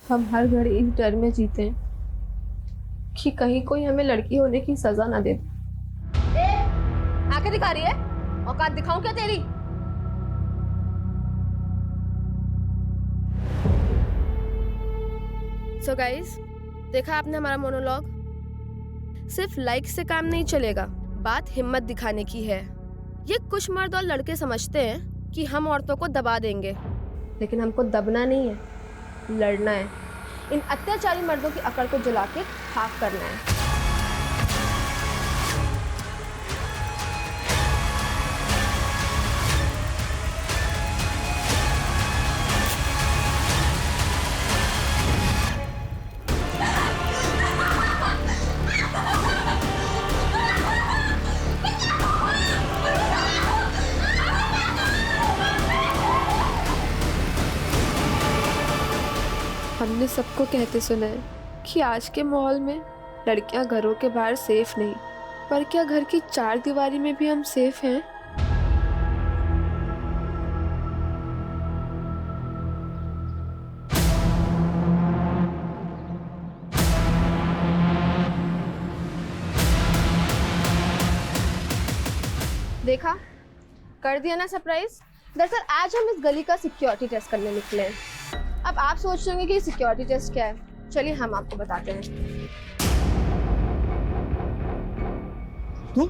हम हर घड़ी इस डर में जीते हैं कि कहीं कोई हमें लड़की होने की सजा ना दे दे। आंखें दिखा रही है? औकात दिखाऊं क्या तेरी? सो गाइस, देखा आपने हमारा मोनोलॉग? सिर्फ लाइक से काम नहीं चलेगा, बात हिम्मत दिखाने की है। ये कुछ मर्द और लड़के समझते हैं कि हम औरतों को दबा देंगे, लेकिन हमको दबना नहीं है, लड़ना है। इन अत्याचारी मर्दों की अकड़ को जला के खाक करना है। हमने सबको कहते सुना है कि आज के माहौल में लड़कियां घरों के बाहर सेफ नहीं, पर क्या घर की चार दीवारी में भी हम सेफ हैं? देखा, कर दिया ना सरप्राइज। दरअसल आज हम इस गली का सिक्योरिटी टेस्ट करने निकले हैं। अब आप सोच रहे होंगे कि सिक्योरिटी टेस्ट क्या है। चलिए हम आपको बताते हैं। तुम?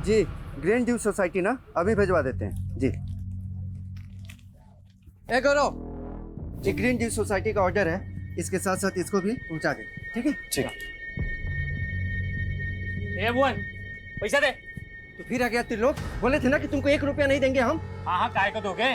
जी, ग्रीन ड्यू सोसाइटी ना, अभी भिजवा देते हैं जी। ए गौरव, ये ग्रीन ड्यू सोसाइटी का ऑर्डर है, इसके साथ साथ इसको भी पहुंचा दे, ठीक है? ठीक। ए भुवन, पैसा दे। तो फिर आ गया तुम लोग, बोले थे ना कि तुमको 1 रुपया नहीं देंगे हम। हाँ हाँ, काय को दोगे?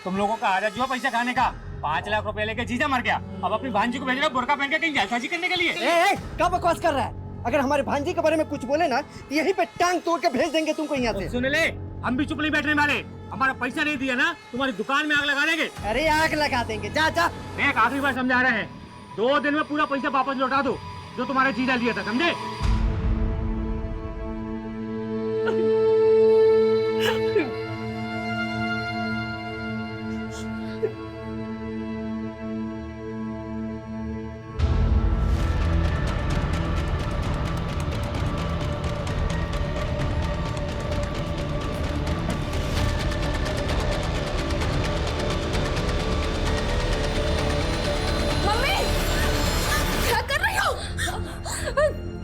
तुम लोगों का आदत जो है पैसा खाने का। 5 लाख रुपए लेके जीजा मर गया, अब अपनी भांजी को भेज रहे हो बुर्का पहन के कहीं जालसाजी करने के लिए। ए, क्या बकवास कर रहा है? अगर हमारे भांजी के बारे में कुछ बोले ना तो यहीं पे टांग तोड़ के भेज देंगे तुमको यहाँ से। सुन ले, हम भी चुप नहीं बैठने वाले। हमारा पैसा नहीं दिया ना, तुम्हारी दुकान में आग लगा देंगे। अरे आग लगा देंगे, जा जा। एक आखिरी बार समझा रहे हैं, 2 दिन में पूरा पैसा वापस लौटा दो जो तुम्हारे जीजा लिया था, समझे?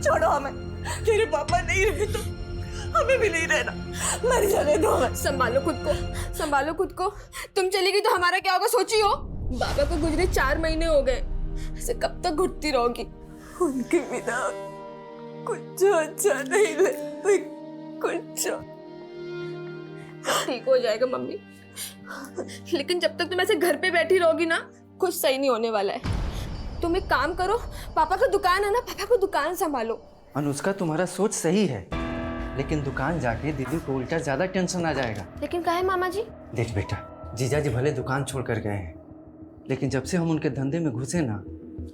छोड़ो हमें, तेरे पापा नहीं रहे तो हमें भी नहीं रहना, मर जाने दो हमें। संभालो खुद को, संभालो खुद को। तुम चली गई तो हमारा क्या होगा सोची हो? बाबा को गुजरे 4 महीने हो गए, ऐसे कब तक घुटती रहोगी? उनके बिना कुछ अच्छा नहीं लगता, कुछ। ठीक हो जाएगा मम्मी, लेकिन जब तक तुम ऐसे घर पे बैठी रहोगी ना, कुछ सही नहीं होने वाला है। तुम एक काम करो, पापा का दुकान है ना, पापा को दुकान संभालो। अनुष्का, तुम्हारा सोच सही है, लेकिन दुकान जाके दीदी को उल्टा ज्यादा टेंशन आ जाएगा। लेकिन काहे मामा जी? देख बेटा, जीजा जी भले दुकान छोड़ कर गए हैं, लेकिन जब से हम उनके धंधे में घुसे ना,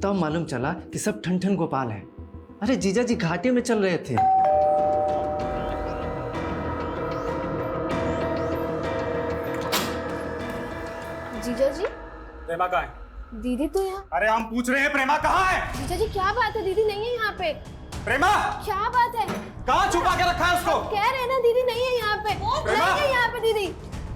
तब मालूम चला कि सब ठन ठन गोपाल है। अरे जीजा जी घाटे में चल रहे थे। जीजा जी, प्रेमा कहाँ है? दीदी तो यहाँ। अरे हम पूछ रहे हैं, प्रेमा कहाँ है? जीजा जी क्या बात है, दीदी नहीं है यहाँ पे। प्रेमा क्या बात है? कहाँ छुपा के रखा है उसको? कह रहे हैं ना दीदी नहीं है यहाँ पे, प्रेमा! नहीं है यहाँ पे दीदी।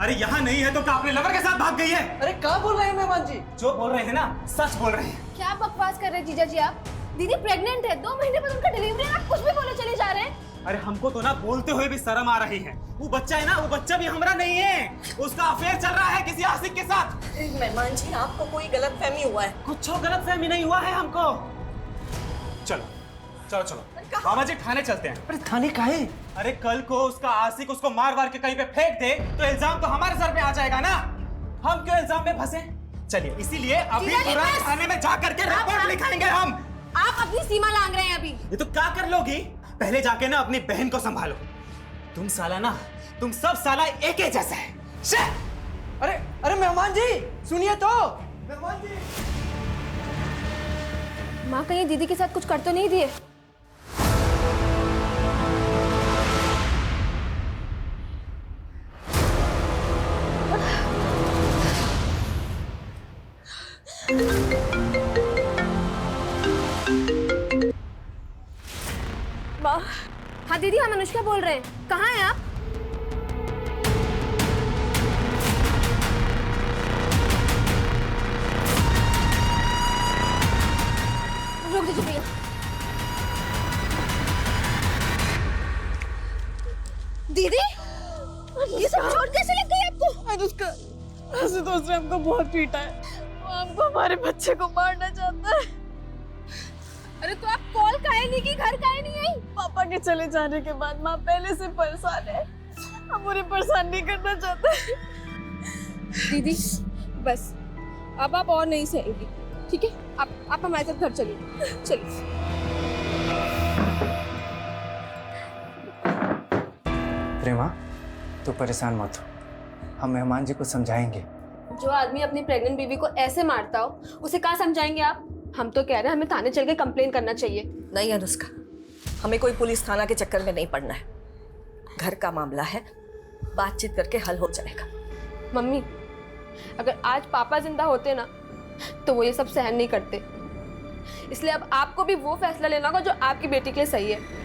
अरे यहाँ नहीं है तो क्या अपने लवर के साथ भाग गई है? अरे क्या बोल रहे हैं मेहमान जी? जो बोल रहे हैं ना, सच बोल रहे हैं। क्या बकवास कर रहे हैं जीजा जी आप? दीदी प्रेग्नेंट है, 2 महीने बाद उनका डिलीवरी है, आप कुछ भी बोले चले जा रहे हैं। अरे हमको तो ना बोलते हुए भी शर्म आ रही है। वो बच्चा है ना, वो बच्चा भी हमारा नहीं है, उसका अफेयर चल रहा है किसी आशिक के साथ। मेहमान जी, आपको कोई गलतफहमी हुआ है? कुछ गलतफहमी नहीं हुआ है हमको। चलो चलो चलो मामा जी, थाने चलते हैं। अरे थाने काहे? अरे कल को उसका आशिक उसको मार मार के कहीं पे फेंक दे तो इल्जाम तो हमारे सर पे आ जाएगा ना। हम क्यों इल्जाम में फंसे? चलिए इसीलिए अभी तुरंत थाने में जा करके रिपोर्ट लिखाएंगे हम। आप अपनी सीमा लांग रहे हैं अभी। ये तो क्या कर लोगी? पहले जाके ना अपनी बहन को संभालो। तुम साला ना, तुम सब साला एक ही जैसा है। अरे अरे मेहमान जी सुनिए तो। मेहमान जी, माँ कहीं दीदी के साथ कुछ कर तो नहीं दिए? हाँ दीदी, हम अनुष्का बोल रहे हैं। कहाँ हैं आप? रुक दीजिए भैया। दीदी, ये सब चोट कैसे लग गई आपको? अनुष्का, आशुतोष ने हमको बहुत पीटा है। वो हमको हमारे बच्चे को मारना चाहता है। अरे तो आप कॉल काहे नहीं की, घर काहे नहीं आई? पापा के चले जाने के बाद माँ पहले से परेशान है। हम उन्हें परेशान नहीं करना चाहते। दीदी बस, अब आप और नहीं सहेंगी, ठीक है? आप हमारे साथ घर चलिए, चलिए। प्रेमा, तो परेशान मत हो, हम मेहमान जी को समझाएंगे। जो आदमी अपनी प्रेग्नेंट बीवी को ऐसे मारता हो, उसे कहाँ समझाएंगे आप? हम तो कह रहे हैं हमें थाने चल के कंप्लेन करना चाहिए। नहीं अनुष्का, हमें कोई पुलिस थाना के चक्कर में नहीं पड़ना है। घर का मामला है, बातचीत करके हल हो जाएगा। मम्मी, अगर आज पापा जिंदा होते ना तो वो ये सब सहन नहीं करते। इसलिए अब आपको भी वो फैसला लेना होगा जो आपकी बेटी के लिए सही है।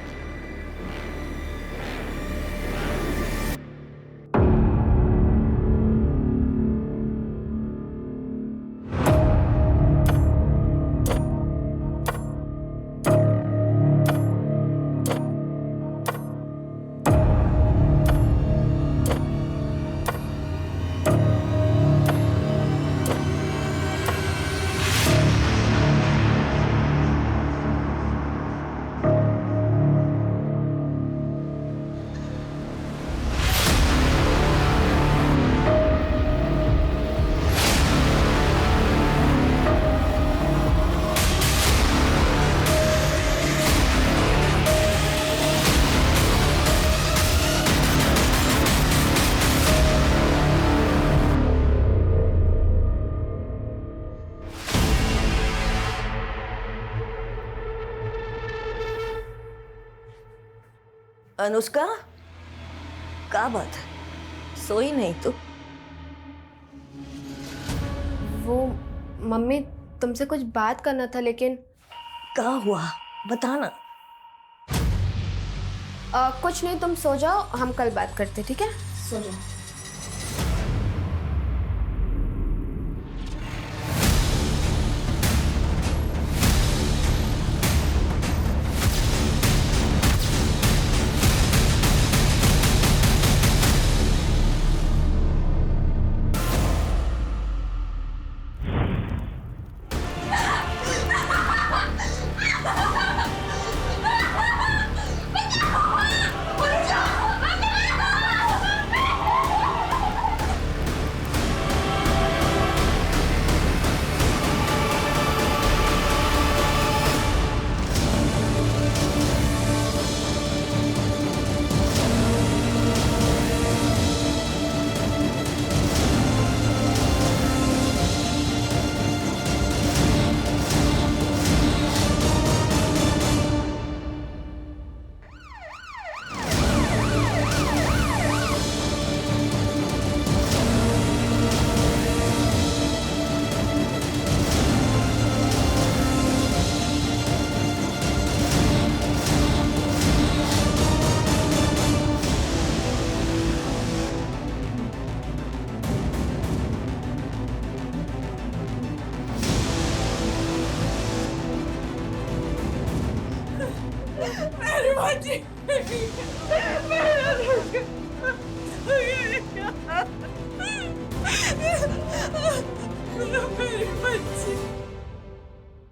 अनुष्का, क्या बात है, सोई नहीं तू? वो मम्मी, तुमसे कुछ बात करना था, लेकिन क्या हुआ बताना। कुछ नहीं, तुम सो जाओ, हम कल बात करते, ठीक है? सो जाओ।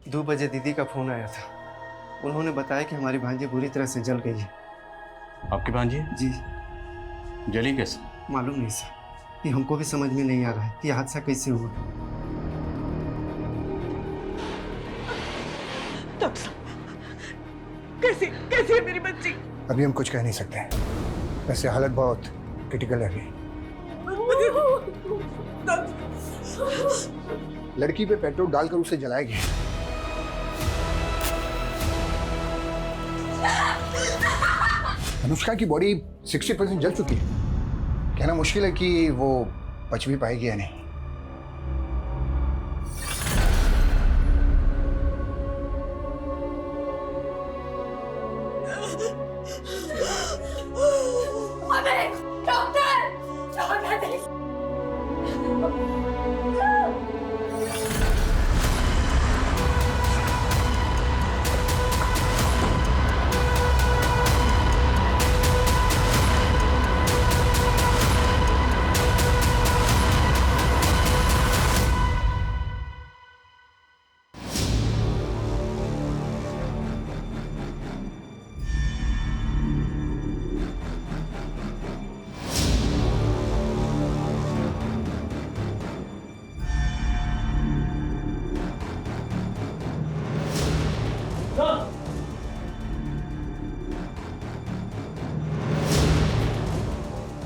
दो बजे दीदी का फोन आया था। उन्होंने बताया कि हमारी भांजी बुरी तरह से जल गई है। आपकी भांजी जी। जली कैसे? मालूम नहीं सर, ये हमको भी समझ में नहीं आ रहा है कि हादसा कैसे हुआ। कैसे कैसे है मेरी बच्ची? अभी हम कुछ कह नहीं सकते, वैसे हालत बहुत क्रिटिकल है अभी। लड़की पे पेट्रोल डालकर उसे जलाया गया। अनुष्का की बॉडी 60% जल चुकी है। कहना मुश्किल है कि वो बच भी पाएगी या नहीं।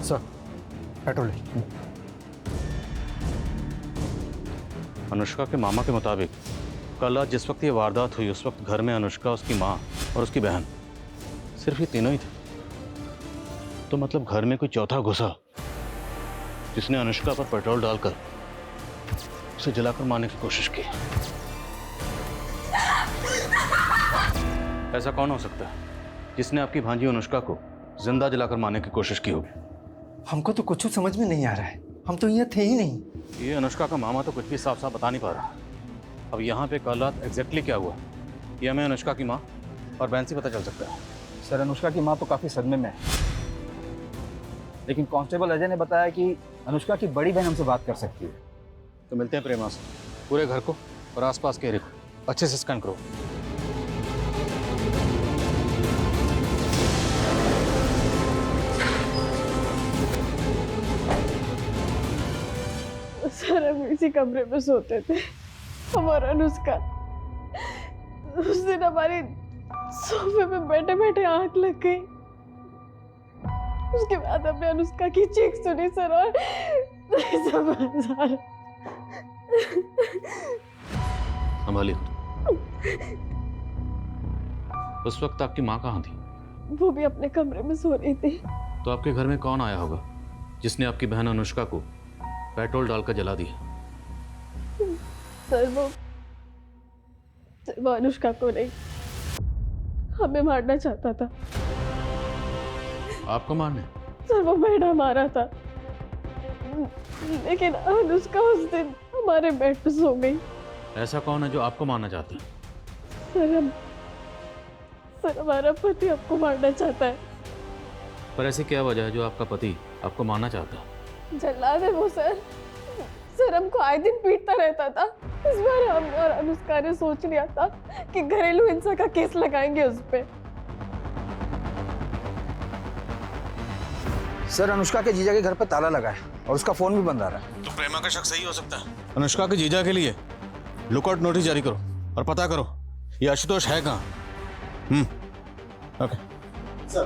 सर पेट्रोल अनुष्का के मामा के मुताबिक कल रात जिस वक्त ये वारदात हुई उस वक्त घर में अनुष्का, उसकी माँ और उसकी बहन, सिर्फ ये तीनों ही थे। तो मतलब घर में कोई चौथा घुसा जिसने अनुष्का पर पेट्रोल डालकर उसे जलाकर मारने की कोशिश की। ऐसा कौन हो सकता है जिसने आपकी भांजी अनुष्का को जिंदा जलाकर मारने की कोशिश की होगी? हमको तो कुछ समझ में नहीं आ रहा है, हम तो यहाँ थे ही नहीं। ये अनुष्का का मामा तो कुछ भी साफ साफ बता नहीं पा रहा। अब यहाँ पे कल रात एग्जैक्टली क्या हुआ ये हमें अनुष्का की माँ और बहन से पता चल सकता है। सर अनुष्का की माँ तो काफी सदमे में है, लेकिन कांस्टेबल अजय ने बताया कि अनुष्का की बड़ी बहन हमसे बात कर सकती है। तो मिलते हैं प्रेमा से। पूरे घर को और आसपास के एरिया को अच्छे से स्कैन करो। सर हम इसी कमरे में सोते थे, हमारा अनुष्का। उस दिन हमारे सोफे पे बैठे बैठे आंख लग गई। उसके बाद हमने अनुष्का की चीख सुनी सर, और नहीं समझ आ रहा। संभालिए। उस वक्त आपकी माँ कहाँ थी? वो भी अपने कमरे में सो रही थी। तो आपके घर में कौन आया होगा जिसने आपकी बहन अनुष्का को पेट्रोल डालकर जला दिया? सर वो अनुष्का को नहीं, हमें मारना चाहता था। आपको मारने? सर वो बेटा मारा था, लेकिन अनुष्का उस दिन हमारे बेड पे सो गई। ऐसा कौन है जो आपको मारना चाहता है? सर हमारा पति आपको मारना चाहता है। पर ऐसी क्या वजह है जो आपका पति आपको मारना चाहता है? जल्लाद है वो सर। सर हमको आए दिन पीटता रहता था। इस बार हम और अनुष्का ने सोच लिया था कि घरेलू हिंसा का केस लगाएंगे उस पे। सर अनुष्का के जीजा के घर पर ताला लगा है और उसका फोन भी बंद आ रहा है। तो प्रेमा का शक सही हो सकता है। अनुष्का के जीजा के लिए लुकआउट नोटिस जारी करो और पता करो ये आशुतोष है कहाँ। ओके सर,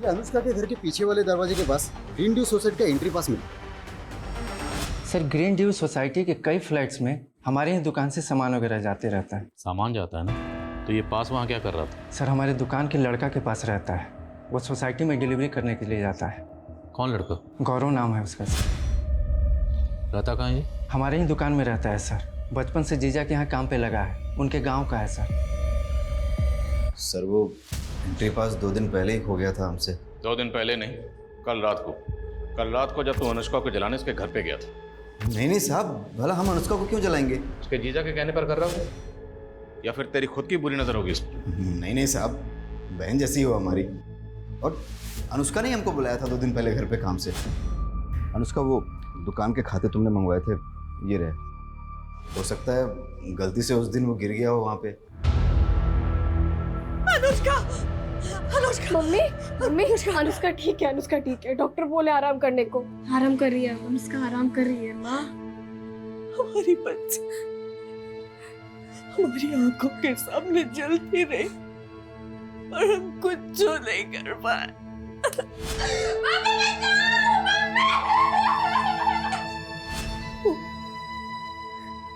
ये अनुष्का के घर के पीछे वाले दरवाजे के पास ग्रीन ड्यू सोसाइटी का एंट्री पास मिला। सर ग्रीन ड्यू सोसाइटी के कई फ्लैट्स में हमारे ही दुकान से सामान वगैरह जाते रहता है। सामान जाता है ना, तो ये पास वहाँ क्या कर रहा था? सर हमारे दुकान के लड़का के पास रहता है, वो सोसाइटी में डिलीवरी करने के लिए जाता है। कौन लड़का? गौरव नाम है उसका सर। रहता कहाँ ये? हमारे ही दुकान में रहता है सर, बचपन से जीजा के यहाँ काम पे लगा है, उनके गाँव का है सर। सर वो एंट्री पास 2 दिन पहले ही खो गया था हमसे। 2 दिन पहले नहीं, कल रात को। कल रात को जब तू अनुष्का को जलाने उसके घर पे गया था। नहीं साहब, भला हम अनुष्का को क्यों जलाएंगे? उसके जीजा के कहने पर कर रहा हो या फिर तेरी खुद की बुरी नजर होगी इस पर? नहीं साहब, बहन जैसी हो हमारी। और अनुष्का ने हमको बुलाया था 2 दिन पहले घर पे काम से। अनुष्का वो दुकान के खाते तुमने मंगवाए थे, ये रहे। हो सकता है गलती से उस दिन वो गिर गया हो वहाँ पे। अनुष्का, अनुष्का, मम्मी अनुष्का ठीक है, अनुष्का ठीक है। डॉक्टर बोले आराम करने को। आराम कर रही है अनुष्का, आराम कर रही है माँ। हमारी बच्ची हमारी आंखों के सामने जलती रही और हम कुछ नहीं कर पाए।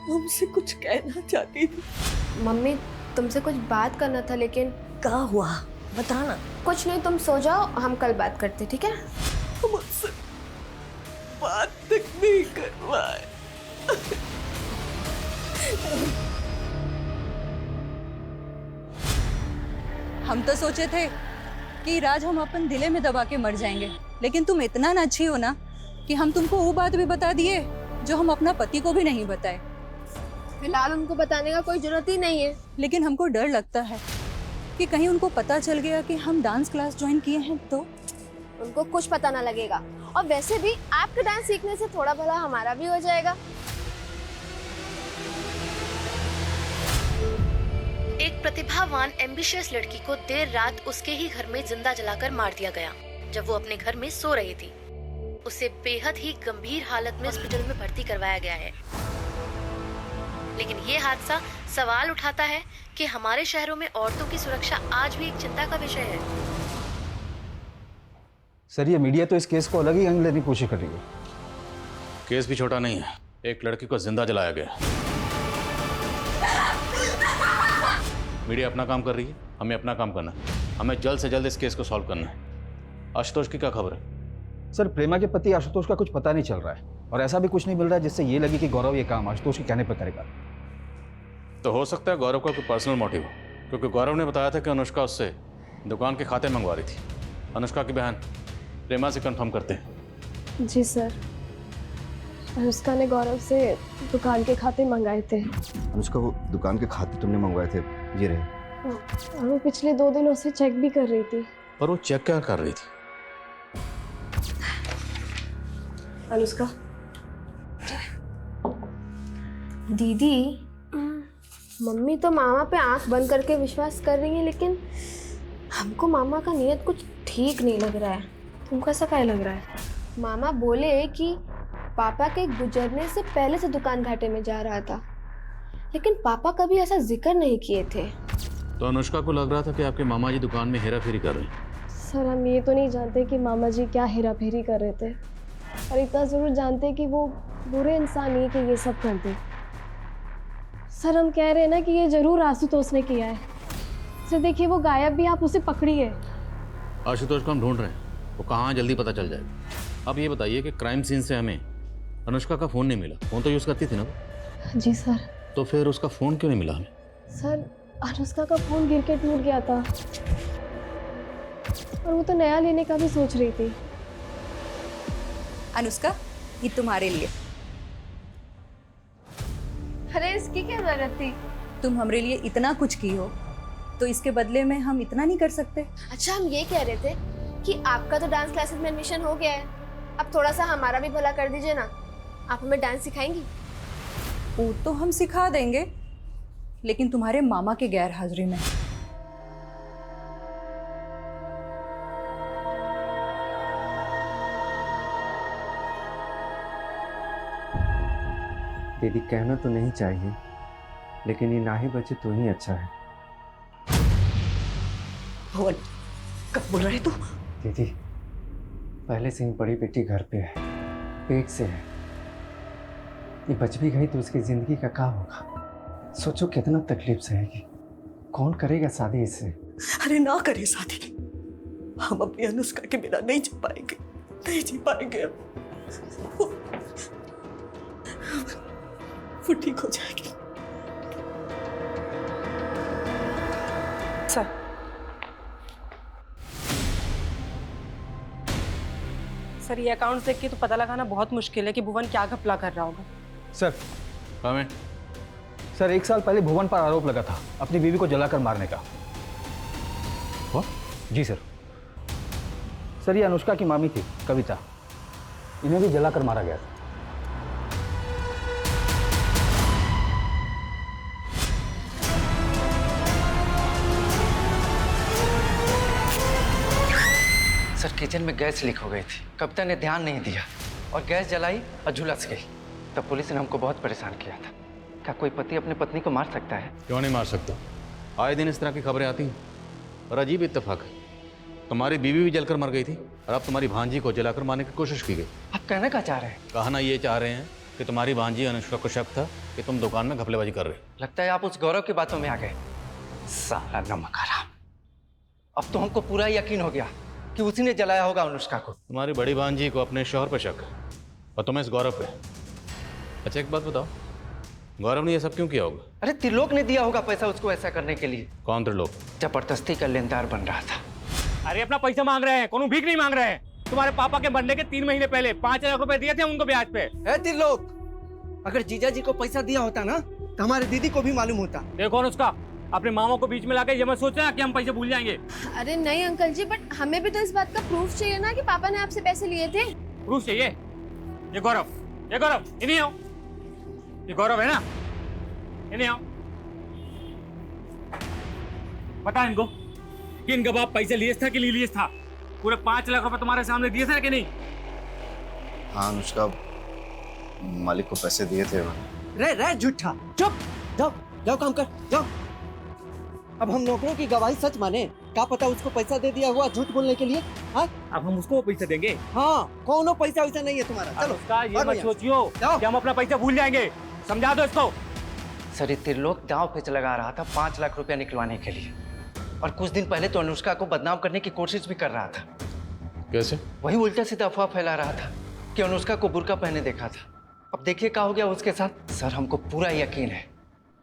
हमसे कुछ कहना चाहती थी। मम्मी तुमसे कुछ बात करना था, लेकिन क्या हुआ बताना। कुछ नहीं, तुम सो जाओ, हम कल बात करते, ठीक है? मुझसे बात तक नहीं करवाए। हम तो सोचे थे कि राज हम अपन दिले में दबा के मर जाएंगे, लेकिन तुम इतना न अच्छी हो ना कि हम तुमको वो बात भी बता दिए जो हम अपना पति को भी नहीं बताए। फिलहाल उनको बताने का कोई जरूरत ही नहीं है। लेकिन हमको डर लगता है कि कहीं उनको पता चल गया कि हम डांस क्लास ज्वाइन किए हैं तो। उनको कुछ पता ना लगेगा, और वैसे भी आपके डांस सीखने से थोड़ा भला हमारा भी हो जाएगा। एक प्रतिभावान एम्बिशियस लड़की को देर रात उसके ही घर में जिंदा जलाकर मार दिया गया जब वो अपने घर में सो रही थी। उसे बेहद ही गंभीर हालत में हॉस्पिटल में भर्ती करवाया गया है। लेकिन ये हादसा सवाल उठाता है कि हमारे शहरों में औरतों की सुरक्षा आज भी एक चिंता का विषय है। सर ये मीडिया तो इस केस को अलग ही एंगल लेने की कोशिश कर रही है। केस भी छोटा नहीं है, एक लड़की को जिंदा जलाया गया। मीडिया अपना काम कर रही है, हमें अपना काम करना है। हमें जल्द से जल्द इस केस को सॉल्व करना है। आशुतोष की क्या खबर है? सर प्रेमा के पति आशुतोष का कुछ पता नहीं चल रहा है, और ऐसा भी कुछ नहीं मिल रहा है जिससे ये लगे कि गौरव ये काम आशुतोष के कहने पर करेगा। तो हो सकता है गौरव का कोई पर्सनल मोटिव हो, क्योंकि गौरव ने बताया था कि अनुष्का उससे दुकान के खाते मंगवा रही थी। अनुष्का की बहन प्रेमा से कंफर्म करते हैं। जी सर, अनुष्का ने गौरव से दुकान के खाते मंगाए थे। अनुष्का वो दुकान के खाते तुमने मंगवाए थे, ये रहे। और वो पिछले 2 दिनों से चेक भी कर रही थी। और वो चेक क्या कर रही थी? अनुष्का, दीदी, मम्मी तो मामा पे आंख बंद करके विश्वास कर रही है, लेकिन हमको मामा का नियत कुछ ठीक नहीं लग रहा है। तुमको ऐसा क्या लग रहा है? मामा बोले कि पापा के गुजरने से पहले से दुकान घाटे में जा रहा था, लेकिन पापा कभी ऐसा जिक्र नहीं किए थे। तो अनुष्का को लग रहा था कि आपके मामा जी दुकान में हेरा फेरी कर रहे हैं। सर हम ये तो नहीं जानते कि मामा जी क्या हेरा फेरी कर रहे थे, और इतना जरूर जानते कि वो बुरे इंसान नहीं कि ये सब कर दे। सर हम कह रहे हैं ना कि ये जरूर आशुतोष ने किया है। सर देखिए वो गायब भी, आप उसे पकड़िए। आशुतोष को हम ढूंढ रहे हैं, वो कहाँ जल्दी पता चल जाएगा। अब ये बताइए कि क्राइम सीन से हमें अनुष्का का फ़ोन नहीं मिला। फ़ोन तो यूज़ करती थी ना? जी सर। तो फिर उसका फ़ोन क्यों नहीं मिला हमें? सर अनुष्का का फ़ोन गिर के टूट गया था, और वो तो नया लेने का भी सोच रही थी। अनुष्का ये तुम्हारे लिए। अरे इसकी क्या जरूरत थी? तुम हमारे लिए इतना कुछ की हो तो इसके बदले में हम इतना नहीं कर सकते? अच्छा हम ये कह रहे थे कि आपका तो डांस क्लासेस में एडमिशन हो गया है, अब थोड़ा सा हमारा भी भला कर दीजिए ना। आप हमें डांस सिखाएंगी? वो तो हम सिखा देंगे, लेकिन तुम्हारे मामा के गैर हाजिरी में। दीदी कहना तो नहीं चाहिए, लेकिन ये ना ही बचे तो ही अच्छा है। भुवन, कब बोल रहे तू? दीदी पहले से ही बड़ी बेटी घर पे है, पेट से है। ये बच भी गई तो उसकी जिंदगी का क्या होगा? सोचो कितना तकलीफ सहेगी। कौन करेगा शादी इससे? अरे ना करे शादी, हम अपनी अनुष्का के बिना नहीं जी पाएंगे, नहीं जी पाएंगे। वो ठीक हो जाएगी। सर सर ये अकाउंट देख के तो पता लगाना बहुत मुश्किल है कि भुवन क्या घपला कर रहा होगा। सर हमें सर 1 साल पहले भुवन पर आरोप लगा था अपनी बीवी को जलाकर मारने का। जी सर। सर ये अनुष्का की मामी थी कविता, इन्हें भी जलाकर मारा गया था। सर किचन में गैस लीक हो गई थी, कविता ने ध्यान नहीं दिया और गैस जलाई और झुलस गई। तब पुलिस ने हमको बहुत परेशान किया था। क्या कोई पति अपने पत्नी को मार सकता है? क्यों नहीं मार सकता? आए दिन इस तरह की खबरें आती हैं। और अजीब इत्तेफाक है, तुम्हारी बीवी भी जलकर मर गई थी और अब तुम्हारी भांजी को जलाकर मारने की कोशिश की गई। आप कहना क्या चाह रहे हैं? कहना ये चाह रहे हैं कि तुम्हारी भांजी अनुष्का को शक था कि तुम दुकान में घपलेबाजी कर रहे। लगता है आप उस गौरव की बातों में आ गए। साला नमक हराम। अब तो हमको पूरा यकीन हो गया कि उसी ने जलाया होगा अनुष्का को। तुम्हारी बड़ी भांजी को अपने शौहर पर शक है और तुम्हें इस गौरव पे। अच्छा एक बात बताओ, गौरव ने ये सब क्यों किया होगा? अरे त्रिलोक ने दिया होगा पैसा उसको ऐसा करने के लिए। कौन त्रिलोक? जबरदस्ती का लेनदार बन रहा था। अरे अपना पैसा मांग रहे हैं, कोनो भीख नहीं मांग रहे हैं। तुम्हारे पापा के मरने के 3 महीने पहले 5 लाख रुपए दिए थे उनको ब्याज पे। त्रिलोक, अगर जीजा जी को पैसा दिया होता ना तो हमारे दीदी को भी मालूम होता। देखो अनुष्का, अपने मामा को बीच में लाके ये मत सोचना कि हम पैसे भूल जाएंगे। अरे नहीं अंकल जी, बट हमें भी तो इस बात का प्रूफ चाहिए ना कि पापा ने आपसे पैसे लिए थे। प्रूफ चाहिए? ये गौरव, इन्हीं आओ। ये गौरव है ना, इन्हीं आओ। बता इनको कि इनका बाप पैसे लिए था कि नहीं लिए था। पूरे 5 लाख रुपए तुम्हारे सामने दिए थे कि नहीं? हाँ अनुष्का, मालिक को पैसे दिए थे। रे झूठा, चुप, जाओ जाओ काम कर, जाओ। अब हम नौकरों की गवाही सच माने? क्या पता उसको पैसा दे दिया हुआ झूठ बोलने के लिए। हाँ, अब हम उसको पैसे देंगे? हाँ, कोनो पैसा वैसा नहीं है तुम्हारा। चलो ये मत सोचियो कि हम अपना पैसा भूल जाएंगे। समझा दो इसको। सर ये त्रिलोक दांव पे लगा रहा था 5 लाख रुपया निकलवाने के लिए, और कुछ दिन पहले तो अनुष्का को बदनाम करने की कोशिश भी कर रहा था। कैसे? वही उल्टा सीधा अफवाह फैला रहा था कि अनुष्का को बुर्का पहने देखा था। अब देखिए क्या हो गया उसके साथ। सर हमको पूरा यकीन है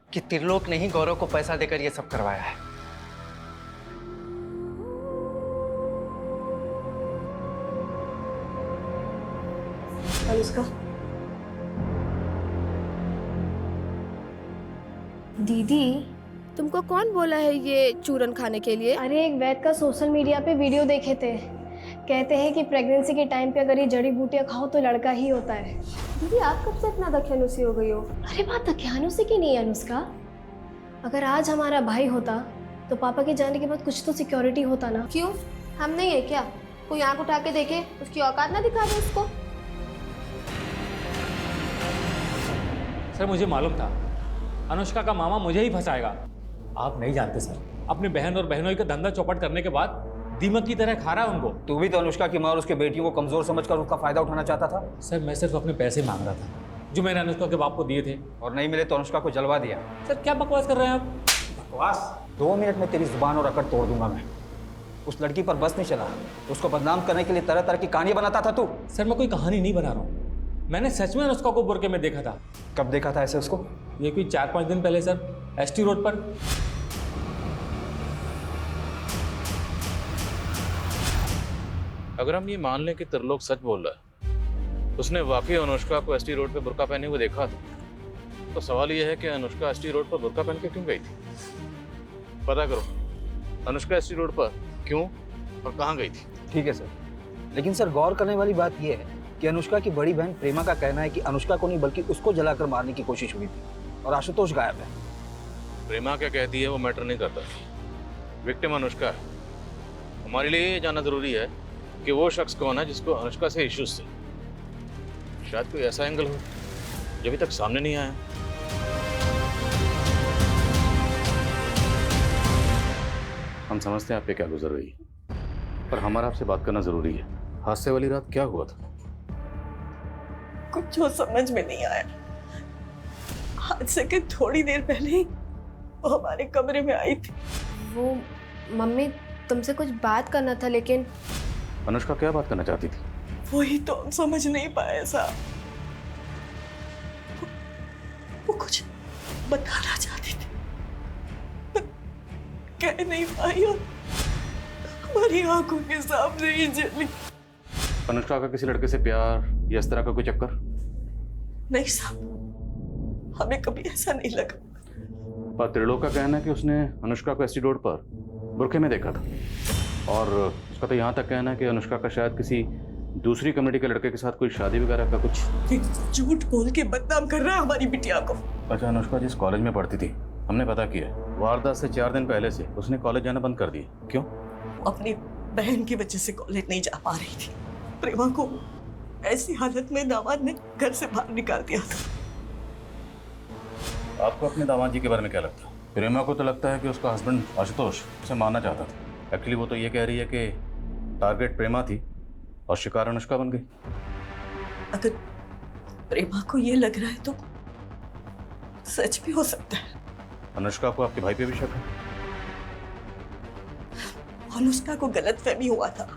कि त्रिलोक ने ही गौरव को पैसा देकर ये सब करवाया है। अनुष्का, दीदी तुमको कौन बोला है ये चूरन खाने के लिए? अरे एक वैद का सोशल मीडिया पे वीडियो देखे थे। कहते हैं कि प्रेगनेंसी के टाइम पे अगर ये जड़ी बूटियां खाओ तो लड़का ही होता है। दीदी आप कब से इतना दख्यानुसी हो गई हो? अरे बात दख्यानुसी की नहीं है अनुष्का। अगर आज हमारा भाई होता तो पापा के जाने के बाद कुछ तो सिक्योरिटी होता ना। क्यों, हम नहीं है क्या? कोई आंख उठा के देखे, उसकी औकात ना दिखा दे उसको। सर मुझे मालूम था अनुष्का का मामा मुझे ही फंसाएगा। आप नहीं जानते सर, अपनी बहन और बहनोई का धंधा चौपट करने के बाद दीमक की तरह खा रहा है उनको। तू भी तो अनुष्का की माँ और उसके बेटियों को कमजोर समझकर उसका फायदा उठाना चाहता था। सर मैं सिर्फ अपने पैसे मांग रहा था जो मैंने अनुष्का के बाप को दिए थे। और नहीं मिले तो अनुष्का को जलवा दिया। सर क्या बकवास कर रहे हैं आप? बकवास? 2 मिनट में तेरी जुबान और अकड़ तोड़ दूंगा मैं। उस लड़की पर बस नहीं चला, उसको बदनाम करने के लिए तरह तरह की कहानी बनाता था तू। सर मैं कोई कहानी नहीं बना रहा हूँ, मैंने सच में अनुष्का को बुरके में देखा था। कब देखा था ऐसे उसको? ये कोई 4-5 दिन पहले सर, एसटी रोड पर। अगर हम ये मान लें कि त्रिलोक सच बोल रहा है, उसने वाकई अनुष्का को एसटी रोड पे बुर्का पहने हुए देखा था, तो सवाल यह है कि अनुष्का एसटी रोड पर बुर्का पहन के क्यों गई थी? पता करो अनुष्का एसटी रोड पर क्यों और कहाँ गई थी। ठीक है सर, लेकिन सर गौर करने वाली बात यह है कि अनुष्का की बड़ी बहन प्रेमा का कहना है कि अनुष्का को नहीं बल्कि उसको जलाकर मारने की कोशिश हुई थी और आशुतोष गायब है। प्रेमा क्या कहती है वो मैटर नहीं करता, विक्टिम अनुष्का है। हमारे लिए ये जानना जरूरी है कि वो शख्स कौन है जिसको अनुष्का से इश्यूज थे। शायद कोई ऐसा एंगल हो जो अभी तक सामने नहीं आया। हम समझते हैं आप पे क्या गुजर रही है, पर हमारा आपसे बात करना जरूरी है। हादसे वाली रात क्या हुआ था? कुछ जो समझ में नहीं आया। हादसे के थोड़ी देर पहले ही वो हमारे कमरे में आई थी। वो मम्मी तुमसे कुछ बात करना था, लेकिन अनुष्का क्या बात करना चाहती थी? वही तो हम समझ नहीं पाए साहब। वो कुछ बताना चाहती थी, पर कह नहीं पाई और हमारी आंखों के सामने ही जली। अनुष्का का किसी लड़के से प्यार या इस तरह का कोई चक्कर? नहीं साहब, हमें कभी ऐसा नहीं लगा। पर त्रिलोक का कहना है कि उसने अनुष्का को एसटी रोड पर बुरखे में देखा था, और उसका तो यहाँ तक कहना है कि अनुष्का का शायद किसी दूसरी कम्युनिटी के लड़के के साथ कोई शादी वगैरह का कुछ। झूठ बोल के बदनाम कर रहा है हमारी बिटिया को। अच्छा, अनुष्का जिस कॉलेज में पढ़ती थी हमने पता किया, वारदात से 4 दिन पहले से उसने कॉलेज जाना बंद कर दिया। क्यों? अपनी बहन की वजह से कॉलेज नहीं जा पा रही थी। प्रेमा को ऐसी हालत में दामाद ने घर से बाहर निकाल दिया था। आपको अपने दामाद जी के बारे में क्या लगता है? प्रेमा को तो लगता है कि उसका हस्बैंड आशुतोष उसे मारना चाहता था। एक्चुअली वो तो ये कह रही है कि टारगेट प्रेमा थी और शिकार अनुष्का बन गई। अगर प्रेमा को ये लग रहा है तो सच भी हो सकता है। अनुष्का को आपके भाई पे भी शक है? अनुष्का को गलतफहमी हुआ था।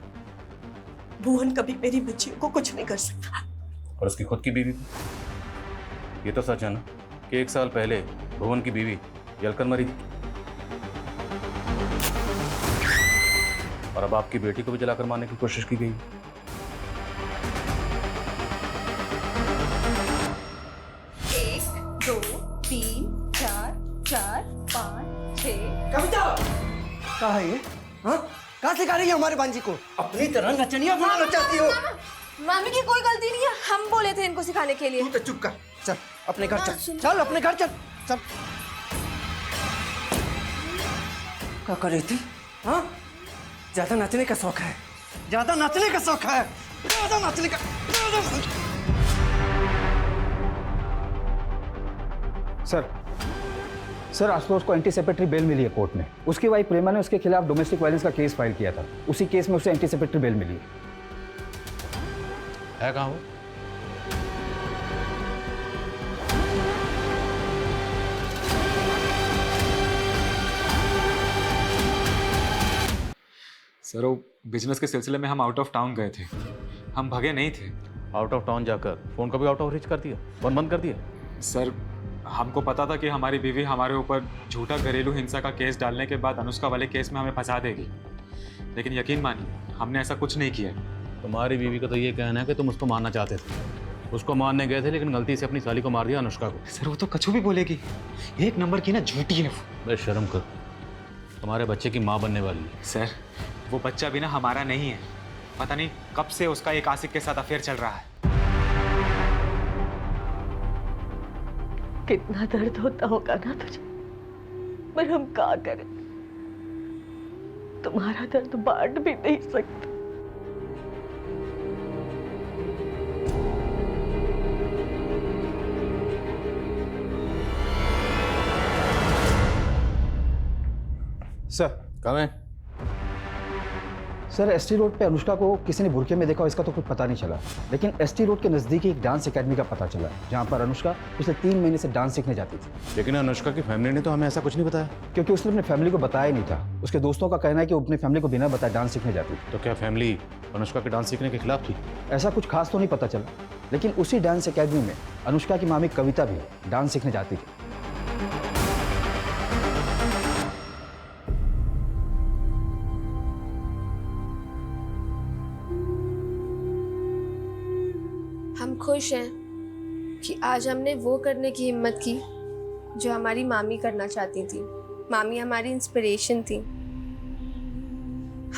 भुवन कभी मेरी बच्चियों को कुछ नहीं कर सकता। और उसकी खुद की बीवी को? ये तो सच है ना कि 1 साल पहले भुवन की बीवी जलकर मरी थी। और अब आपकी बेटी को भी जलाकर मारने की कोशिश की गई। 1 2 3 4 4 5 6। कविता कहाँ है ये? हाँ कहाँ सिखा रही है हमारे बांजी को? अपनी तरह नचनिया बनाना चाहती हो? मामी की कोई गलती नहीं है, हम बोले थे इनको सिखाने के लिए। तू तो चुप कर, चल अपने घर चल, चल अपने घर चल, चल। क्या कर रही थी? हाँ ज्यादा नाचने का शौक है, ज्यादा नाचने का शौक है, ज्यादा नाचने का। सर आशुतोष को एंटीसिपेटरी बेल मिली है कोर्ट में। उसकी वाइफ प्रेमा ने उसके खिलाफ डोमेस्टिक वायलेंस का केस फाइल किया था। उसी केस में उसे एंटीसिपेटरी बेल मिली है कहाँ वो? सर वो बिजनेस के सिलसिले में हम आउट ऑफ टाउन गए थे, हम भगे नहीं थे। आउट ऑफ टाउन जाकर फोन को भी आउट ऑफ रीच कर दिया, फोन बंद कर दिया। सर हमको पता था कि हमारी बीवी हमारे ऊपर झूठा घरेलू हिंसा का केस डालने के बाद अनुष्का वाले केस में हमें फंसा देगी, लेकिन यकीन मानिए हमने ऐसा कुछ नहीं किया। तुम्हारी बीवी का तो ये कहना है कि तुम उसको मारना चाहते थे, उसको मारने गए थे लेकिन गलती से अपनी साली को मार दिया, अनुष्का को। सर वो तो कछु भी बोलेगी, एक नंबर की ना झूठी है वो। बस शर्म कर, तुम्हारे बच्चे की माँ बनने वाली है। सर वो बच्चा भी ना हमारा नहीं है, पता नहीं कब से उसका एक आशिक के साथ अफेयर चल रहा है। कितना दर्द होता होगा ना तुझे, पर हम क्या करें, तुम्हारा दर्द बांट भी नहीं सकते। सर कहाँ है? सर एसटी रोड पे अनुष्का को किसी ने बुरके में देखा, इसका तो कुछ पता नहीं चला, लेकिन एसटी रोड के नज़दीक एक डांस एकेडमी का पता चला जहाँ पर अनुष्का पिछले 3 महीने से डांस सीखने जाती थी। लेकिन अनुष्का की फैमिली ने तो हमें ऐसा कुछ नहीं बताया। क्योंकि उसने अपनी फैमिली को बताया नहीं था। उसके दोस्तों का कहना है कि वो अपनी फैमिली को बिना बताए डांस सीखने जाती थी। तो क्या फैमिली अनुष्का के डांस सीखने के खिलाफ थी? ऐसा कुछ खास तो नहीं पता चला, लेकिन उसी डांस एकेडमी में अनुष्का की मामी कविता भी डांस सीखने जाती थी। हम खुश हैं कि आज हमने वो करने की हिम्मत की जो हमारी मामी करना चाहती थी। मामी हमारी इंस्पिरेशन थी।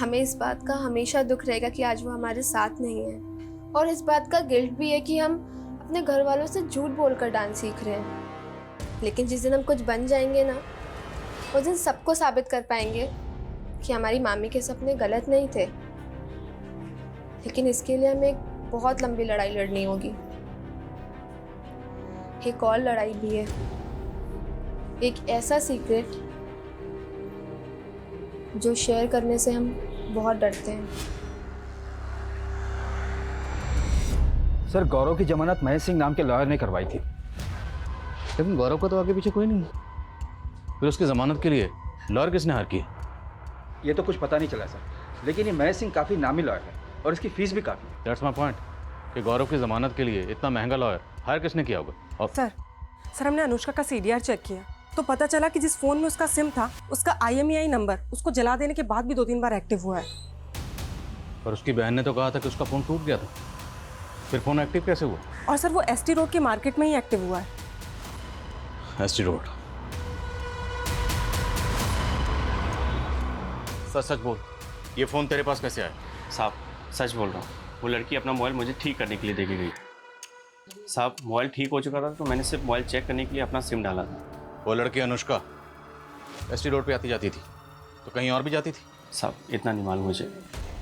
हमें इस बात का हमेशा दुख रहेगा कि आज वो हमारे साथ नहीं है, और इस बात का गिल्ट भी है कि हम अपने घर वालों से झूठ बोलकर डांस सीख रहे हैं। लेकिन जिस दिन हम कुछ बन जाएंगे ना, उस दिन सबको साबित कर पाएंगे कि हमारी मामी के सपने गलत नहीं थे। लेकिन इसके लिए हमें एक बहुत लंबी लड़ाई लड़नी होगी। एक और लड़ाई भी है, एक ऐसा सीक्रेट जो शेयर करने से हम बहुत डरते हैं। सर गौरव की जमानत महेश सिंह नाम के लॉयर ने करवाई थी। लेकिन गौरव का तो आगे पीछे कोई नहीं, फिर उसकी जमानत के लिए लॉयर किसने हायर की? ये तो कुछ पता नहीं चला सर, लेकिन ये महेश सिंह काफ़ी नामी लॉयर है और इसकी फीस भी काफ़ी। दैट्स माय पॉइंट कि गौरव की जमानत के लिए इतना महंगा लॉयर हायर किसने किया होगा? और सर हमने अनुष्का का CDR चेक किया तो पता चला कि जिस फोन में उसका सिम था उसका IMEI नंबर उसको जला देने के बाद भी 2-3 बार एक्टिव हुआ है। पर उसकी बहन ने तो कहा था कि उसका फोन टूट गया था, फिर फोन एक्टिव कैसे हुआ? और सर वो ST रोड के मार्केट में ही एक्टिव हुआ है। ST road? सच बोल, ये फोन तेरे पास कैसे आया? साहब सच बोल रहा हूँ, वो लड़की अपना मोबाइल मुझे ठीक करने के लिए दे के गई। साहब मोबाइल ठीक हो चुका था तो मैंने सिर्फ मोबाइल चेक करने के लिए अपना सिम डाला था। वो लड़की अनुष्का ST रोड पे आती जाती थी तो कहीं और भी जाती थी? साहब इतना नहीं मालूम मुझे।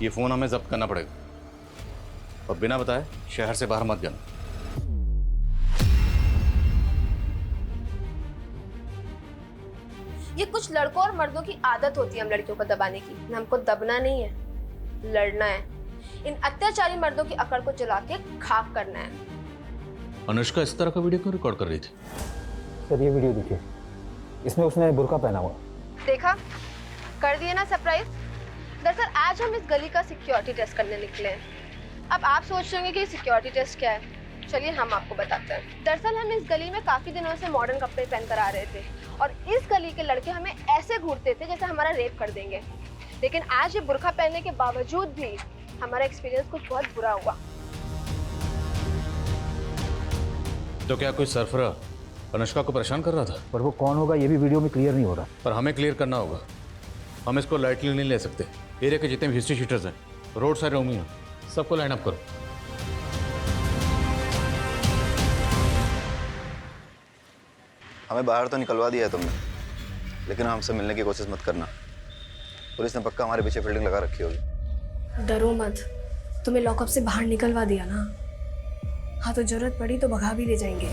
ये फ़ोन हमें जब्त करना पड़ेगा और बिना बताए शहर से बाहर मत जाना। ये कुछ लड़कों और मर्दों की आदत होती है हम लड़कियों को दबाने की। हमको दबना नहीं है, लड़ना है। इन अत्याचारी मर्दों की अकड़ को जला के खाक करना है। अनुष्का इस तरह का वीडियो क्यों रिकॉर्ड कर रही थी? सर ये वीडियो देखिए, इसमें उसने बुर्का पहना हुआ। देखा, कर दिए ना सरप्राइज। दरअसल आज हम इस गली का सिक्योरिटी टेस्ट करने निकले हैं। अब आप सोच रहे होंगे कि सिक्योरिटी टेस्ट क्या है, चलिए हम आपको बताते हैं। दरअसल हम इस गली में काफी दिनों से मॉडर्न कपड़े पहन कर आ रहे थे और इस गली के लड़के हमें ऐसे घूरते थे जैसे हमारा रेप कर देंगे। लेकिन आज ये बुर्का पहनने के बावजूद भी हमारा एक्सपीरियंस कुछ बहुत बुरा हुआ। तो क्या कोई सरफरा अनुष्का को परेशान कर रहा था? पर वो कौन होगा ये भी वीडियो में क्लियर नहीं हो रहा। पर हमें क्लियर करना होगा। हम इसको लाइटली नहीं ले सकते। एरिया के जितने भी हिस्ट्री शीटर्स हैं, रोड साइड रोमी हैं, सबको लाइन अप करो। हमें बाहर तो निकलवा दिया है तुमने, लेकिन हमसे मिलने की कोशिश मत करना। पुलिस ने पक्का हमारे पीछे फील्डिंग लगा रखी होगी। डरो मत, तुम्हें लॉकअप से बाहर निकलवा दिया ना। हाँ तो जरूरत पड़ी तो भगा भी ले जाएंगे।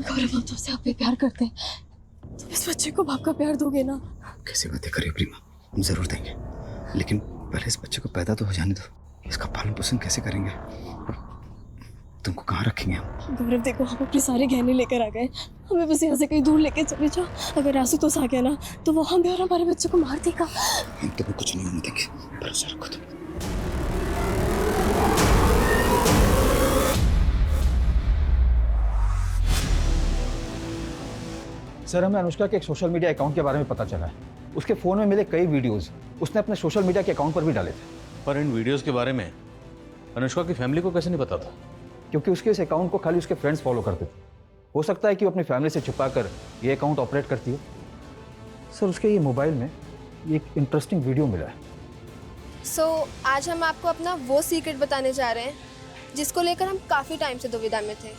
गौरव हम तुमसे आप भी प्यार करते हैं, तुम इस बच्चे को बाप का प्यार दोगे ना? कैसी बातें करिए प्रीमा, हम जरूर देंगे, लेकिन पहले इस बच्चे को पैदा तो हो जाने दो। इसका पालन पोषण कैसे करेंगे और तुमको कहाँ रखेंगे हम? गौरव देखो, हम अपने सारे गहने लेकर आ गए, हमें बस यहाँ से कहीं दूर लेके चले जाओ। अगर आशुतोष आ गया ना तो वो हमें और हमारे बच्चे को मार देगा। हम तुम्हें कुछ नहीं होने देंगे, भरोसा रखो तुम। सर, हमें अनुष्का के एक सोशल मीडिया अकाउंट के बारे में पता चला है। उसके फ़ोन में मिले कई वीडियोस उसने अपने सोशल मीडिया के अकाउंट पर भी डाले थे। पर इन वीडियोस के बारे में अनुष्का की फैमिली को कैसे नहीं पता था? क्योंकि उसके इस अकाउंट को खाली उसके फ्रेंड्स फॉलो करते थे। हो सकता है कि वो अपनी फैमिली से छुपाकर ये अकाउंट ऑपरेट करती हो। सर, उसके ये मोबाइल में एक इंटरेस्टिंग वीडियो मिला है। आज हम आपको अपना वो सीक्रेट बताने जा रहे हैं जिसको लेकर हम काफ़ी टाइम से दुविधा में थे।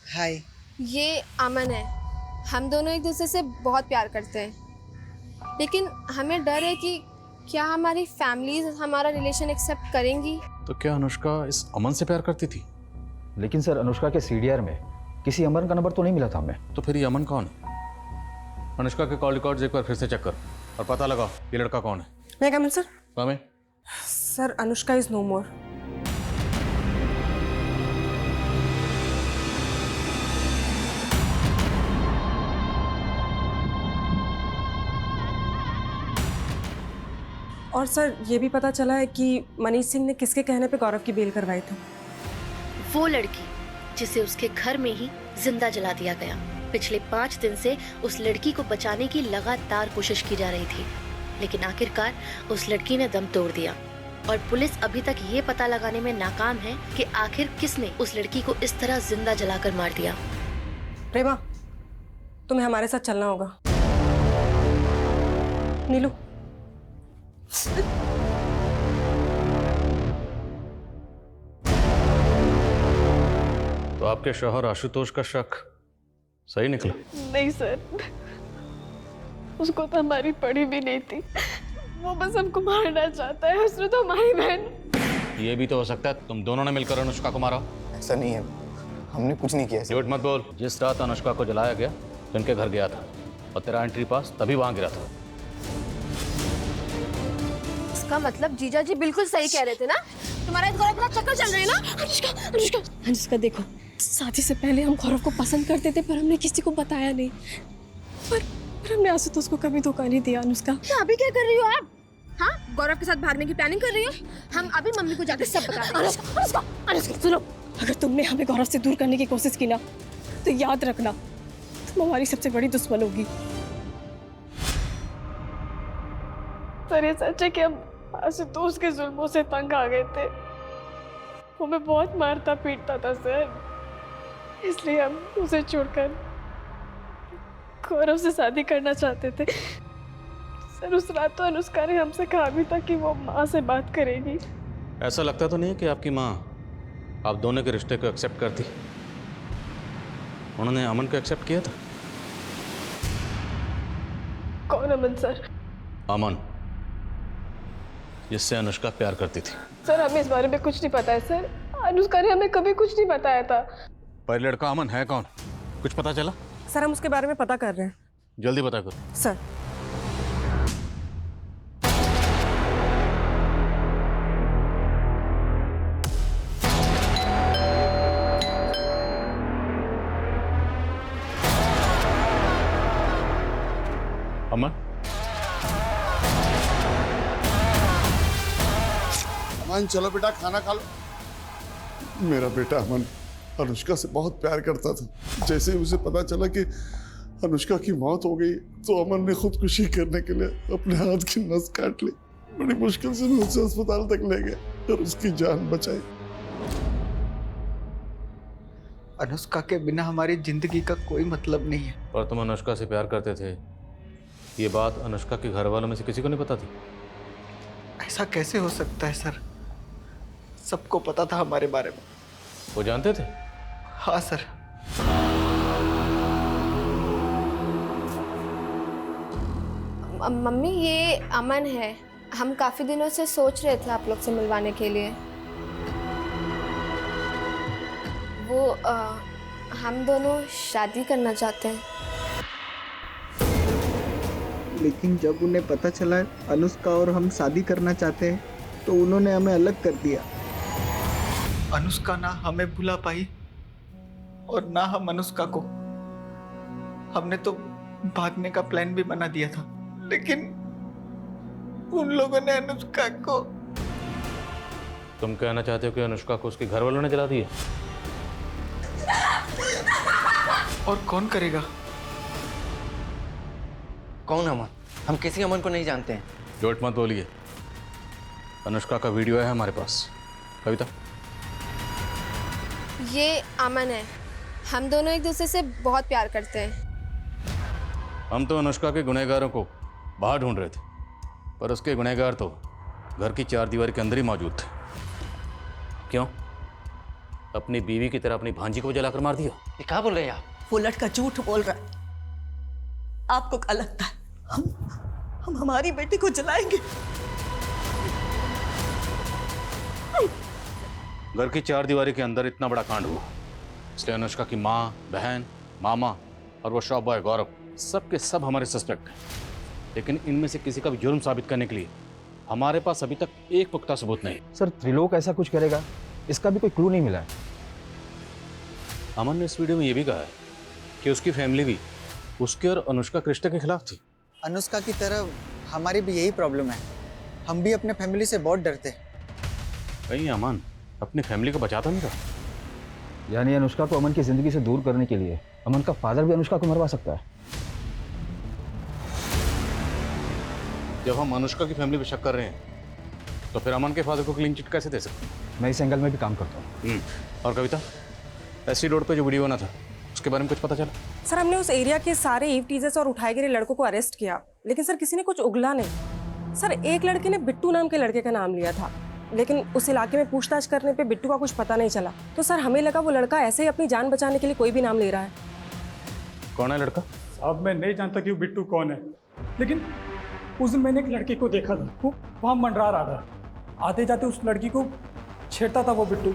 हाय, ये अमन है। हम दोनों एक दूसरे से बहुत प्यार करते हैं, लेकिन हमें डर है कि क्या हमारी फैमिलीज हमारा रिलेशन एक्सेप्ट करेंगी। तो क्या अनुष्का इस अमन से प्यार करती थी? लेकिन सर, अनुष्का के सीडीआर में किसी अमन का नंबर तो नहीं मिला था हमें। तो फिर ये अमन कौन है? अनुष्का के कॉल रिकॉर्ड्स एक बार फिर से चेक कर और पता लगाओ ये लड़का कौन है। मैं come in sir? Come sir, Anushka is no more. और सर, ये भी पता चला है कि मनीष सिंह ने किसके कहने पे गौरव की बेल करवाई थी? वो लड़की जिसे उसके घर में ही जिंदा जला दिया गया। पिछले 5 दिन से उस लड़की को बचाने की लगातार कोशिश की जा रही थी, लेकिन आखिरकार उस लड़की ने दम तोड़ दिया और पुलिस अभी तक ये पता लगाने में नाकाम है कि आखिर किसने उस लड़की को इस तरह जिंदा जलाकर मार दिया। प्रेमा, तुम्हें हमारे साथ चलना होगा। नीलू, तो आपके शौहर आशुतोष का शक सही निकला? नहीं सर, उसको तो हमारी पड़ी भी नहीं थी। वो बस हमको मारना चाहता है। उसने तो हमारी बहन। ये भी तो हो सकता है तुम दोनों ने मिलकर अनुष्का को मारा। ऐसा नहीं है, हमने कुछ नहीं किया। झूठ मत बोल। जिस रात अनुष्का को जलाया गया तो इनके घर गया था और तेरा एंट्री पास तभी वहां गिरा था। इसका मतलब जीजा जी बिल्कुल सही कह रहे थे ना? तुम्हारा इस गौरव का चक्कर चल रहा है ना? अनुष्का देखो, शादी से पहले हम गौरव को पसंद करते थे, पर हमने किसी को बताया नहीं। पर हमने आशुतोष को कभी धोखा नहीं दिया। अनुष्का, तो अभी क्या कर रही हो आप? हाँ, गौरव के साथ भागने की प्लानिंग कर रही हो? हम अभी मम्मी को जाकर सब बता देंगे। अनुष्का सुनो, अगर तुमने हमें गौरव से दूर करने की कोशिश की ना तो याद रखना तुम हमारी सबसे बड़ी दुश्मन होगी। सर, ये सच है कि हम आशुतोष के जुल्मों से तंग आ गए थे। वो हमें बहुत मारता पीटता था सर, इसलिए हम उसे छोड़कर गौरव से शादी करना चाहते थे। सर, उस रात तो अनुष्का ने हमसे कहा भी था कि वो माँ से बात करेगी। ऐसा लगता तो नहीं है कि आपकी माँ आप दोनों के रिश्ते को एक्सेप्ट करती? उन्होंने अमन को एक्सेप्ट किया था। कौन अमन सर? अमन, जिससे अनुष्का प्यार करती थी। सर, हमें इस बारे में कुछ नहीं पता है सर। अनुष्का ने हमें कभी कुछ नहीं बताया था। पर लड़का अमन है कौन, कुछ पता चला? सर, हम उसके बारे में पता कर रहे हैं। जल्दी पता करो सर। अमन, अमन चलो बेटा, खाना खा लो। मेरा बेटा अमन अनुष्का से बहुत प्यार करता था। जैसे ही उसे पता चला कि अनुष्का की मौत हो गई तो अमन ने खुदकुशी करने के लिए अपने हाथ की नस काट ली। बड़ी मुश्किल से मैं उसे अस्पताल तक ले गया और उसकी जान बचाई। अनुष्का के बिना हमारी जिंदगी का कोई मतलब नहीं है। पर तुम अनुष्का से प्यार करते थे, ये बात अनुष्का के घर वालों में से किसी को नहीं पता थी? ऐसा कैसे हो सकता है सर? सबको पता था हमारे बारे में। वो जानते थे? हाँ सर। मम्मी ये अमन है। हम काफी दिनों से सोच रहे थे आप लोग से मिलवाने के लिए। वो हम दोनों शादी करना चाहते हैं। लेकिन जब उन्हें पता चला अनुष्का और हम शादी करना चाहते हैं तो उन्होंने हमें अलग कर दिया। अनुष्का ना हमें भुला पाई और ना हम अनुष्का को। हमने तो भागने का प्लान भी बना दिया था, लेकिन उन लोगों ने अनुष्का को। तुम कहना चाहते हो कि अनुष्का को उसके घर वालों ने जला दिया? और कौन करेगा? कौन अमन? हम किसी अमन को नहीं जानते हैं। झूठ मत बोलिए। अनुष्का का वीडियो है हमारे पास। कविता, ये अमन है। हम दोनों एक दूसरे से बहुत प्यार करते हैं। हम तो अनुष्का के गुनहगारों को बाहर ढूंढ रहे थे, पर उसके गुनहगार तो घर की चार दीवारी के अंदर ही मौजूद थे। क्यों? अपनी बीवी की तरह अपनी भांजी को जलाकर मार दिया? ये क्या बोल रहे हैं आप? वो लड़का झूठ बोल रहा है। आपको क्या लगता है हम हमारी बेटी को जलाएंगे? घर की चार दीवारी के अंदर इतना बड़ा कांड हुआ, इसलिए अनुष्का की माँ, बहन, मामा और वो शॉप बॉय गौरव सब के सब हमारे सस्पेक्ट हैं। लेकिन इनमें से किसी का भी जुर्म साबित करने के लिए हमारे पास अभी तक एक पुख्ता सबूत नहीं। सर त्रिलोक ऐसा कुछ करेगा, इसका भी कोई क्लू नहीं मिला है। अमन ने इस वीडियो में ये भी कहा है कि उसकी फैमिली भी उसके और अनुष्का के रिश्ते के खिलाफ थी। अनुष्का की तरह हमारी भी यही प्रॉब्लम है। हम भी अपने फैमिली से बहुत डरते हैं। कहीं अमन अपनी फैमिली को बचाता नहीं था? यानी अनुष्का को अमन की जिंदगी से दूर करने के लिए अमन का फादर भी अनुष्का को मरवा सकता है। जब हम अनुष्का की फैमिली पे शक कर रहे हैं तो फिर अमन के फादर को क्लीन चिट कैसे दे सकते हैं? मैं इस एंगल में भी काम करता हूँ। और कविता, एससी रोड पे जो वीडियो बना था उसके बारे में कुछ पता चला? सर हमने उस एरिया के सारे ईव टीजर्स और उठाए गिरे लड़कों को अरेस्ट किया, लेकिन सर किसी ने कुछ उगला नहीं। सर एक लड़के ने बिट्टू नाम के लड़के का नाम लिया था, लेकिन उस इलाके में पूछताछ करने पे बिट्टू का कुछ पता नहीं चला। तो सर हमें लगा वो लड़का ऐसे ही अपनी जान बचाने के लिए कोई भी नाम ले रहा है। कौन है लड़का? अब मैं नहीं जानता कि वो बिट्टू कौन है, लेकिन उस दिन मैंने एक लड़के को देखा था, वो वहाँ मंडरा रहा था। आते जाते उस लड़की को छेड़ता था वो बिट्टू।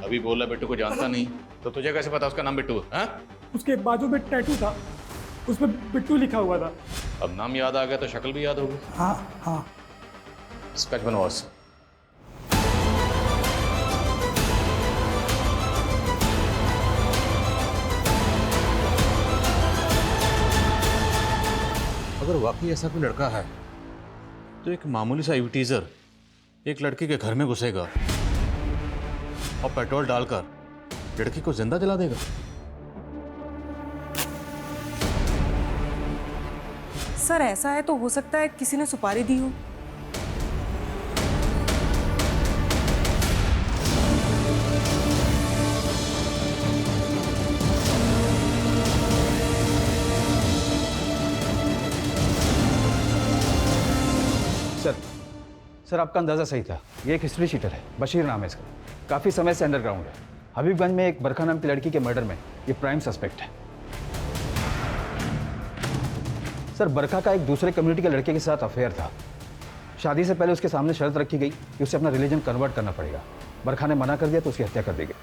अभी बोला बिट्टू को जानता नहीं, तो तुझे कैसे पता उसका नाम बिट्टू है? उसके बाजू में टैटू था, उसमें बिट्टू लिखा हुआ था। अब नाम याद आ गया तो शक्ल भी याद होगी। हाँ हाँ। स्केच बनवा उससे। अगर वाकई ऐसा कोई लड़का है तो एक मामूली सा टीजर एक लड़की के घर में घुसेगा और पेट्रोल डालकर लड़की को जिंदा जला देगा। सर ऐसा है तो हो सकता है किसी ने सुपारी दी हो। सर आपका अंदाजा सही था। ये एक हिस्ट्री शीटर है, बशीर नाम है इसका। काफी समय से अंडरग्राउंड है। हबीबगंज में एक बरखा नाम की लड़की के मर्डर में ये प्राइम सस्पेक्ट है। सर बरखा का एक दूसरे कम्युनिटी के लड़के के साथ अफेयर था। शादी से पहले उसके सामने शर्त रखी गई कि उसे अपना रिलीजन कन्वर्ट करना पड़ेगा। बरखा ने मना कर दिया तो उसकी हत्या कर दी गई।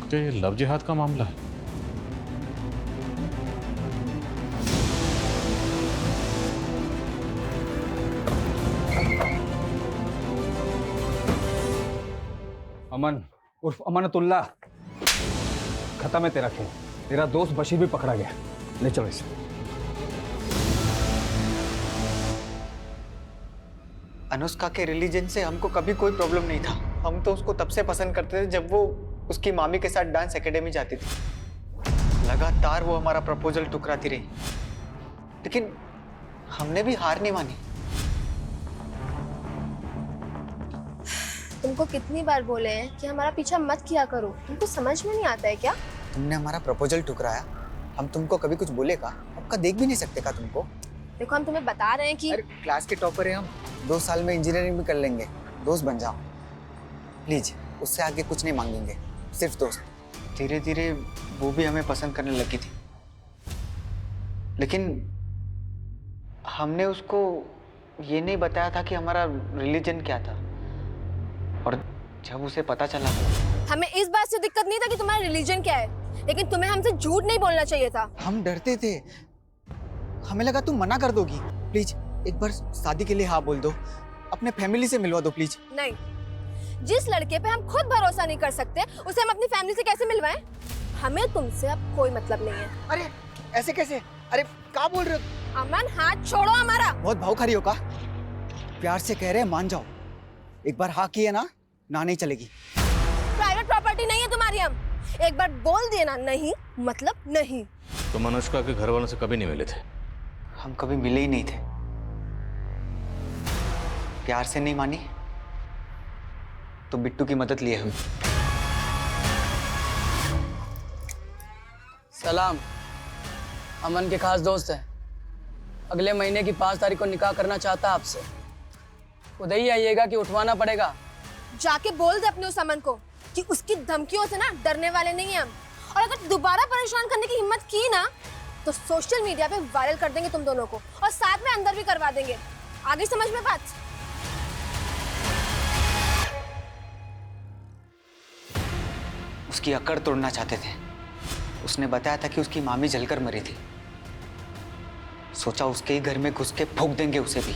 तो ये लव जिहाद का मामला है। अमन उर्फ अमानतुल्लाह, खत्म है तेरा खेल। तेरा दोस्त बशीर भी पकड़ा गया। ले चलो इसे। अनुष्का के रिलीजन से हमको कभी कोई प्रॉब्लम नहीं था। हम तो उसको तब से पसंद करते थे जब वो उसकी मामी के साथ डांस एकेडमी जाती थी। लगातार वो हमारा प्रपोजल ठुकराती रही, लेकिन हमने भी हार नहीं मानी। तुमको कितनी बार बोले हैं कि हमारा पीछा मत किया करो, तुमको समझ में नहीं आता है क्या? तुमने हमारा प्रपोजल ठुकराया, हम तुमको कभी कुछ बोले का? आपका देख भी नहीं सकते का तुमको? देखो हम तुम्हें बता रहे हैं कि क्लास के टॉपर है हम, 2 साल में इंजीनियरिंग भी कर लेंगे। दोस्त बन जाओ प्लीज, उससे आगे कुछ नहीं मांगेंगे, सिर्फ दोस्त। धीरे धीरे वो भी हमें पसंद करने लगी थी, लेकिन हमने उसको ये नहीं बताया था कि हमारा रिलीजन क्या था। और जब उसे पता चला, हमें इस बात से दिक्कत नहीं था कि तुम्हारा रिलीजन क्या है, लेकिन तुम्हें हमसे झूठ नहीं बोलना चाहिए था। हम डरते थे, हमें लगा तुम मना कर दोगी। प्लीज एक बार शादी के लिए हाँ बोल दो, अपने फैमिली से मिलवा दो प्लीज। नहीं, जिस लड़के पे हम खुद भरोसा नहीं कर सकते उसे हम अपनी फैमिली से कैसे मिलवाएं? हमें तुमसे अब कोई मतलब नहीं है। अरे ऐसे कैसे? अरे क्या बोल रहे हो? अमन हाथ छोड़ो हमारा। बहुत भावुक हो का? प्यार से कह रहे हैं, मान जाओ। एक बार हाँ किए ना, ना नहीं चलेगी। प्राइवेट प्रॉपर्टी नहीं है तुम्हारी, हम एक बार बोल दिए ना नहीं मतलब नहीं। तुम अनुष्का के घर वालों से कभी नहीं मिले थे? हम कभी मिले ही नहीं थे। प्यार से नहीं मानी तो बिट्टू की मदद लिए हम। सलाम, अमन के खास दोस्त हैं। अगले महीने की 5 तारीख को निकाह करना चाहता है आपसे। खुद ही आइएगा कि उठवाना पड़ेगा? जाके बोल दे अपने उस अमन को कि उसकी धमकियों से ना डरने वाले नहीं हैं हम, और अगर दोबारा परेशान करने की हिम्मत की ना तो सोशल मीडिया पे वायरल कर देंगे तुम दोनों को, और साथ में अंदर भी करवा देंगे। आगे समझ में बात? उसकी अकड़ तोड़ना चाहते थे। उसने बताया था कि उसकी मामी जलकर मरी थी। सोचा उसके ही घर में घुस के फूंक देंगे उसे भी।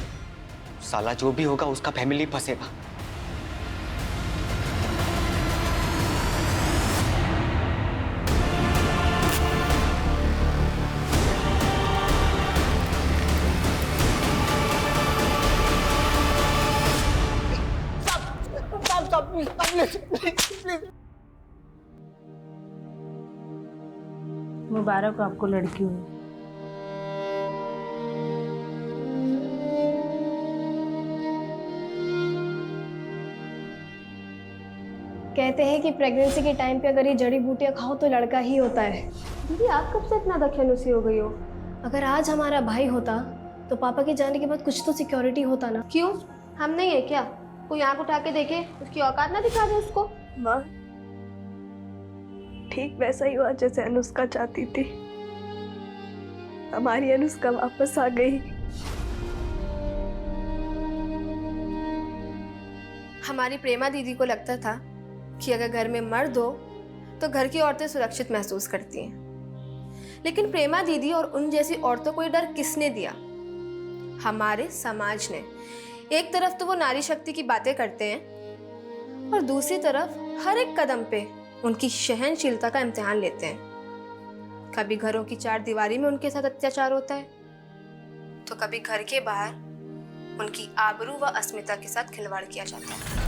साला जो भी होगा उसका फैमिली फंसेगा। मुबारक हो आपको लड़की हुई। कहते हैं कि प्रेगनेंसी के टाइम पे अगर ये जड़ी बूटियां खाओ तो लड़का ही होता है। दीदी आप कब से इतना दखलअंदाजी हो गई हो? अगर आज हमारा भाई होता तो पापा के जाने के बाद कुछ तो सिक्योरिटी होता ना। क्यों, हम नहीं है क्या? कोई आंख उठा के देखे, उसकी औकात ना दिखा दे उसको। माँ ठीक वैसा ही हुआ जैसे अनुष्का चाहती थी। हमारी अनुष्का वापस आ गई। हमारी प्रेमा दीदी को लगता था कि अगर घर में मर्द हो तो घर की औरतें सुरक्षित महसूस करती हैं, लेकिन प्रेमा दीदी और उन जैसी औरतों को ये डर किसने दिया? हमारे समाज ने। एक तरफ तो वो नारी शक्ति की बातें करते हैं और दूसरी तरफ हर एक कदम पे उनकी सहनशीलता का इम्तिहान लेते हैं। कभी घरों की 4 दीवारी में उनके साथ अत्याचार होता है, तो कभी घर के बाहर उनकी आबरू व अस्मिता के साथ खिलवाड़ किया जाता है।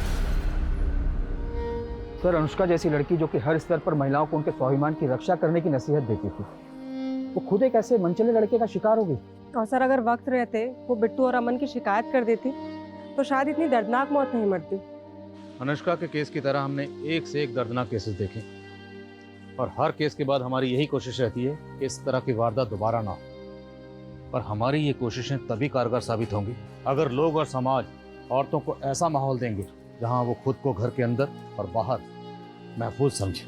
सर, अनुष्का जैसी लड़की जो कि हर स्तर पर महिलाओं को उनके स्वाभिमान की रक्षा करने की नसीहत देती थी, वो खुद एक ऐसे मनचले लड़के का शिकार हो गई। और सर अगर वक्त रहते वो बिट्टू और अमन की शिकायत कर देती तो शायद इतनी दर्दनाक मौत नहीं मरती। अनुष्का के केस की तरह हमने एक से एक दर्दनाक केसेस देखे, और हर केस के बाद हमारी यही कोशिश रहती है कि इस तरह की वारदात दोबारा ना हो। पर हमारी ये कोशिशें तभी कारगर साबित होंगी अगर लोग और समाज औरतों को ऐसा माहौल देंगे जहां वो खुद को घर के अंदर और बाहर महफूज समझे।